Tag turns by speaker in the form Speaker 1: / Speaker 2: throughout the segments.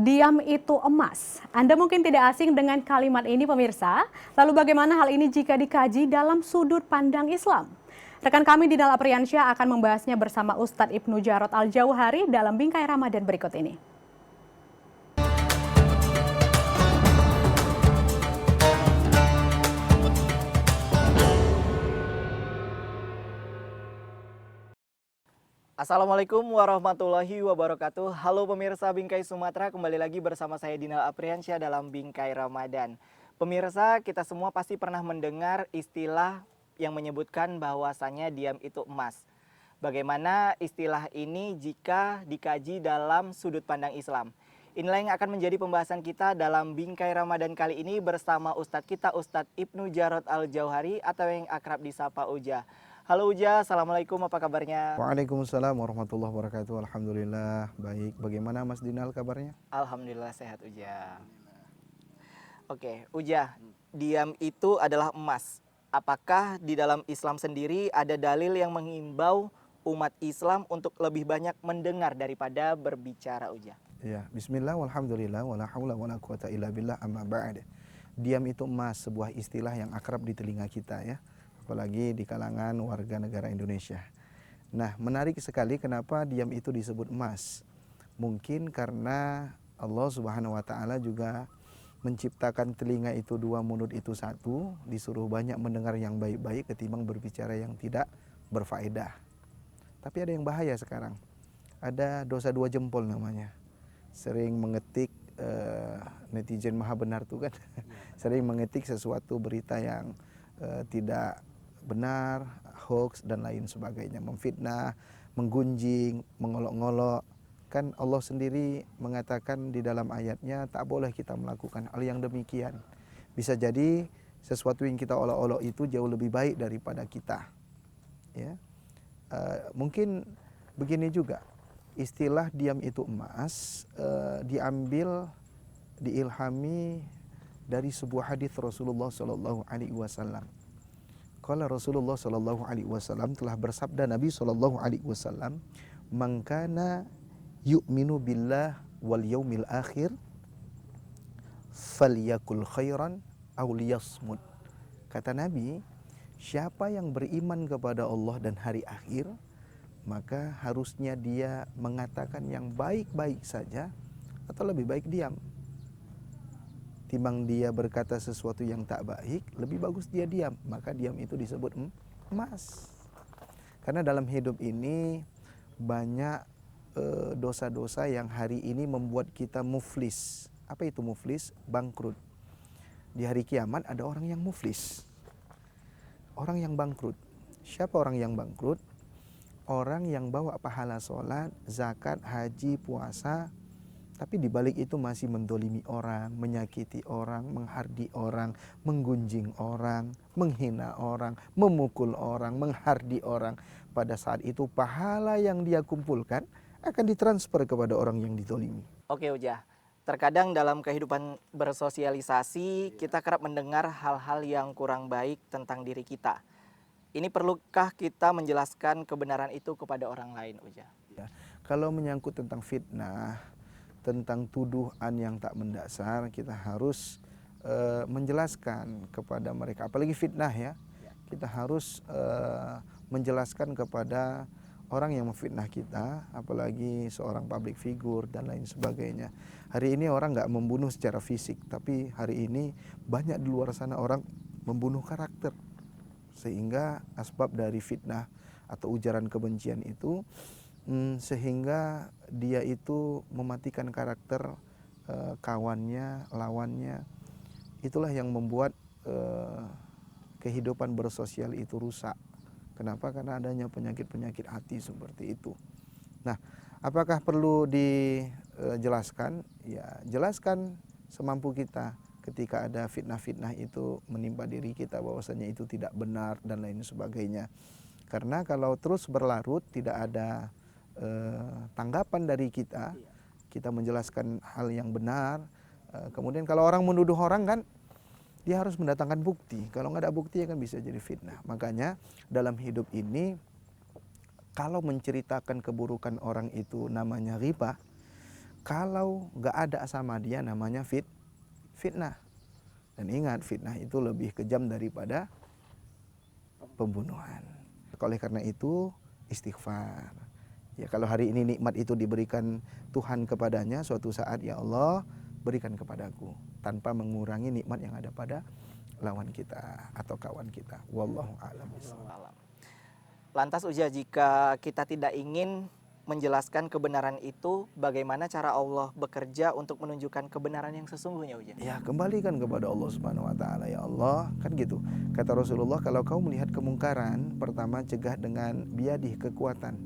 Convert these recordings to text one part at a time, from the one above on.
Speaker 1: Diam itu emas. Anda mungkin tidak asing dengan kalimat ini pemirsa. Lalu bagaimana hal ini jika dikaji dalam sudut pandang Islam? Rekan kami Dinal Apriansyah akan membahasnya bersama Ustadz Ibnu Jarod Al-Jauhari dalam Bingkai Ramadan berikut ini.
Speaker 2: Assalamualaikum warahmatullahi wabarakatuh. Halo pemirsa Bingkai Sumatera, kembali lagi bersama saya Dinal Apriansyah dalam Bingkai Ramadan. Pemirsa, kita semua pasti pernah mendengar istilah yang menyebutkan bahwasannya diam itu emas. Bagaimana istilah ini jika dikaji dalam sudut pandang Islam? Inilah yang akan menjadi pembahasan kita dalam Bingkai Ramadan kali ini bersama Ustadz kita, Ustadz Ibnu Jarod Al-Jauhari atau yang akrab disapa Uja. Halo Uja, Assalamualaikum, apa kabarnya?
Speaker 3: Waalaikumsalam warahmatullahi wabarakatuh. Alhamdulillah baik. Bagaimana Mas Dinal kabarnya?
Speaker 2: Alhamdulillah sehat Uja. Oke, Uja, diam itu adalah emas. Apakah di dalam Islam sendiri ada dalil yang mengimbau umat Islam untuk lebih banyak mendengar daripada berbicara, Uja?
Speaker 3: Ya, bismillah walhamdulillah wala haula wala quwata illa billah amma ba'd. Diam itu emas, sebuah istilah yang akrab di telinga kita ya, apalagi di kalangan warga negara Indonesia. Nah, menarik sekali kenapa diam itu disebut emas. Mungkin karena Allah Subhanahu wa taala juga menciptakan telinga itu dua, mulut itu satu, disuruh banyak mendengar yang baik-baik ketimbang berbicara yang tidak berfaedah. Tapi ada yang bahaya sekarang. Ada dosa dua jempol namanya. Sering mengetik netizen maha benar tuh kan. Sering mengetik sesuatu berita yang tidak benar, hoax dan lain sebagainya, memfitnah, menggunjing, mengolok-ngolok. Kan Allah sendiri mengatakan di dalam ayatnya tak boleh kita melakukan hal yang demikian. Bisa jadi sesuatu yang kita olok-olok itu jauh lebih baik daripada kita. Ya, mungkin begini juga, istilah diam itu emas diambil, diilhami dari sebuah hadis Rasulullah Shallallahu Alaihi Wasallam. Kalau Rasulullah Shallallahu Alaihi Wasallam telah bersabda, Nabi Shallallahu Alaihi Wasallam, "Mangkana yu'minu billah wal yaumil akhir falyakul khairan aw liyasmut." Kata Nabi, siapa yang beriman kepada Allah dan hari akhir, maka harusnya dia mengatakan yang baik-baik saja atau lebih baik diam. Timbang dia berkata sesuatu yang tak baik, lebih bagus dia diam. Maka diam itu disebut emas. Karena dalam hidup ini banyak dosa-dosa yang hari ini membuat kita muflis. Apa itu muflis? Bangkrut. Di hari kiamat ada orang yang muflis, orang yang bangkrut. Siapa orang yang bangkrut? Orang yang bawa pahala sholat, zakat, haji, puasa, tapi dibalik itu masih mendolimi orang, menyakiti orang, menghardi orang, menggunjing orang, menghina orang, memukul orang, menghardi orang. Pada saat itu pahala yang dia kumpulkan akan ditransfer kepada orang yang didolimi.
Speaker 2: Oke Uja, terkadang dalam kehidupan bersosialisasi kita kerap mendengar hal-hal yang kurang baik tentang diri kita. Ini perlukah kita menjelaskan kebenaran itu kepada orang lain, Uja?
Speaker 3: Ya, kalau menyangkut tentang fitnah, tentang tuduhan yang tak mendasar, kita harus menjelaskan kepada mereka. Apalagi fitnah ya, kita harus menjelaskan kepada orang yang memfitnah kita, apalagi seorang public figure dan lain sebagainya. Hari ini orang nggak membunuh secara fisik, tapi hari ini banyak di luar sana orang membunuh karakter. Sehingga asbab dari fitnah atau ujaran kebencian itu sehingga dia itu mematikan karakter kawannya, lawannya. Itulah yang membuat kehidupan bersosial itu rusak. Kenapa? Karena adanya penyakit-penyakit hati seperti itu. Nah, apakah perlu dijelaskan? Ya, jelaskan semampu kita. Ketika ada fitnah-fitnah itu menimpa diri kita, bahwasanya itu tidak benar dan lain sebagainya. Karena kalau terus berlarut tidak ada tanggapan dari kita, kita menjelaskan hal yang benar. Kemudian kalau orang menuduh orang kan, dia harus mendatangkan bukti. Kalau nggak ada bukti kan bisa jadi fitnah. Makanya dalam hidup ini, kalau menceritakan keburukan orang itu namanya ghibah, Kalau nggak ada sama dia namanya fitnah. Dan ingat, fitnah itu lebih kejam daripada pembunuhan. Oleh karena itu istighfar. Ya, kalau hari ini nikmat itu diberikan Tuhan kepadanya, suatu saat ya Allah berikan kepadaku tanpa mengurangi nikmat yang ada pada lawan kita atau kawan kita. Wallahu a'lam bishawab.
Speaker 2: Lantas Uja, jika kita tidak ingin menjelaskan kebenaran itu, bagaimana cara Allah bekerja untuk menunjukkan kebenaran yang sesungguhnya, Uja?
Speaker 3: Ya, kembalikan kepada Allah Subhanahu wa taala. Ya Allah, kan gitu. Kata Rasulullah, kalau kau melihat kemungkaran, pertama cegah dengan biadih, kekuatan.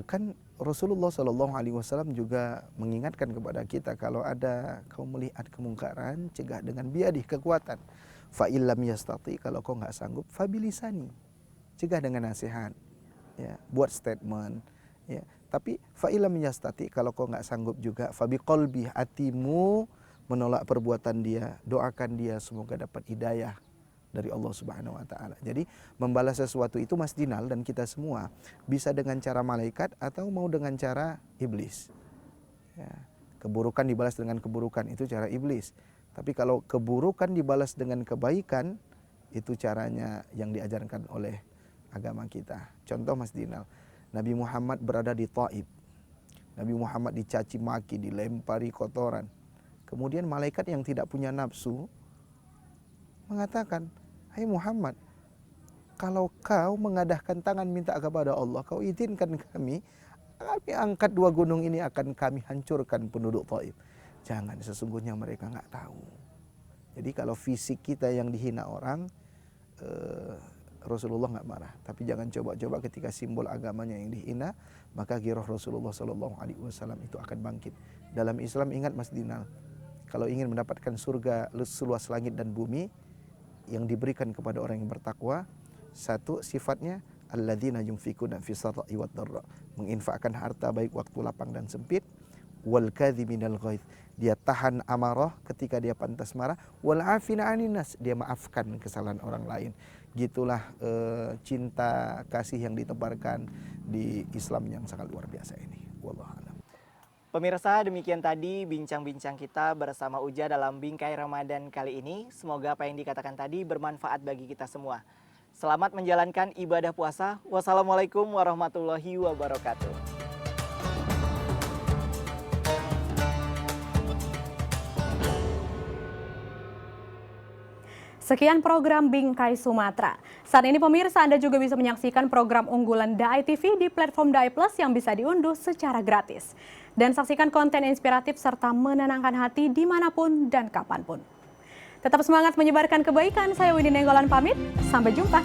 Speaker 3: Kan Rasulullah Shallallahu Alaihi Wasallam juga mengingatkan kepada kita, kalau ada kau melihat kemungkaran, cegah dengan biadih, kekuatan. Fa illam yastati, kalau kau nggak sanggup, fabilisani, cegah dengan nasihat, ya, buat statement, ya. Tapi fa illam yastati, kalau kau nggak sanggup juga, fa biqalbi, hatimu menolak perbuatan dia, doakan dia semoga dapat hidayah dari Allah Subhanahu wa taala. Jadi membalas sesuatu itu Mas Dinal dan kita semua bisa dengan cara malaikat atau mau dengan cara iblis. Ya, keburukan dibalas dengan keburukan itu cara iblis. Tapi kalau keburukan dibalas dengan kebaikan, itu caranya yang diajarkan oleh agama kita. Contoh Mas Dinal, Nabi Muhammad berada di Taif. Nabi Muhammad dicaci maki, dilempari kotoran. Kemudian malaikat yang tidak punya nafsu mengatakan, "Hai Muhammad, kalau kau mengadahkan tangan minta kepada Allah, kau izinkan kami angkat 2 gunung ini, akan kami hancurkan penduduk Taif." Jangan, sesungguhnya mereka nggak tahu. Jadi kalau fisik kita yang dihina orang, Rasulullah nggak marah. Tapi jangan coba-coba ketika simbol agamanya yang dihina, maka giroh Rasulullah Shallallahu Alaihi Wasallam itu akan bangkit. Dalam Islam, ingat Mas Dinal, kalau ingin mendapatkan surga seluas langit dan bumi yang diberikan kepada orang yang bertakwa, satu sifatnya alladzina yunfikuna fi sarra'i wad dharra, menginfakkan harta baik waktu lapang dan sempit, wal kadhiminal ghaidh, dia tahan amarah ketika dia pantas marah, wal afina 'anin nas, dia maafkan kesalahan orang lain. Gitulah cinta kasih yang ditebarkan di Islam yang sangat luar biasa ini. Wallahu a'lam.
Speaker 2: Pemirsa, demikian tadi bincang-bincang kita bersama Uja dalam Bingkai Ramadan kali ini. Semoga apa yang dikatakan tadi bermanfaat bagi kita semua. Selamat menjalankan ibadah puasa. Wassalamualaikum warahmatullahi wabarakatuh.
Speaker 1: Sekian program Bingkai Sumatera. Saat ini pemirsa, Anda juga bisa menyaksikan program unggulan Dai TV di platform Dai Plus yang bisa diunduh secara gratis. Dan saksikan konten inspiratif serta menenangkan hati dimanapun dan kapanpun. Tetap semangat menyebarkan kebaikan. Saya Windy Nenggolan pamit. Sampai jumpa.